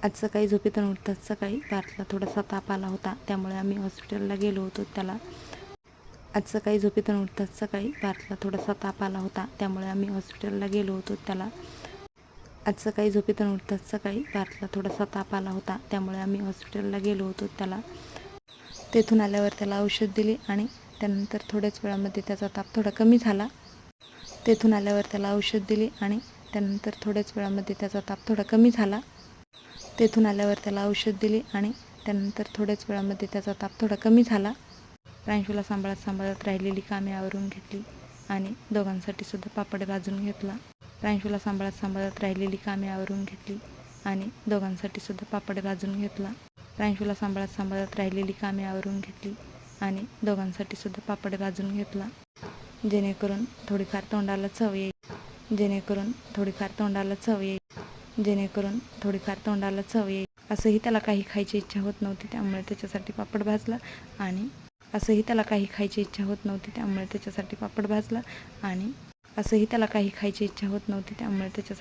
आज सकाळी झोपेतून उठताच सकाळी पार्थला थोडासा ताप आला होता, त्यामुळे आम्ही हॉस्पिटलला गेलो होतो त्याला. आज सकाळी झोपेतून उठताच सकाळी पार्थला थोडासा ताप आला होता, त्यामुळे आम्ही हॉस्पिटलला गेलो होतो त्याला. आज सकाळी झोपेतून उठताच सकाळी पार्थला थोडासा ताप आला होता, त्यामुळे आम्ही हॉस्पिटलला गेलो होतो त्याला. तेथून आल्यावर त्याला औषध दिले आणि त्यानंतर थोड्याच वेळामध्ये त्याचा ताप थोडा कमी झाला. तेथून आल्यावर त्याला औषध दिले आणि त्यानंतर थोड्याच वेळामध्ये त्याचा ताप थोडा कमी झाला. तेथून आल्यावर त्याला औषध दिले आणि त्यानंतर थोड्याच वेळामध्ये त्याचा ताप थोडा कमी झाला. प्रांशूला सांभाळत राहिलेली कामे आवरून घेतली आणि दोघांसाठी सुद्धा पापड भाजून घेतला. प्रांशूला सांभाळत राहिलेली कामे आवरून घेतली आणि दोघांसाठी सुद्धा पापड भाजून घेतला. प्रांशूला सांभाळत राहिलेली कामे आवरून घेतली आणि दोघांसाठी सुद्धा पापड भाजून घेतला. जेणेकरून थोडीफार तोंडाला चव येईल. जेणेकरून थोडीफार तोंडाला चव येईल. जेणेकरून थोडीफार तोंडाला चव येईल. असंही त्याला काही खायची इच्छा होत नव्हती, त्यामुळे त्याच्यासाठी पापड भाजला आणि असंही त्याला काही खायची इच्छा होत नव्हती, त्यामुळे त्याच्यासाठी पापड भाजला आणि असंही त्याला काही खायची इच्छा होत नव्हती, त्यामुळे त्याच्यासाठी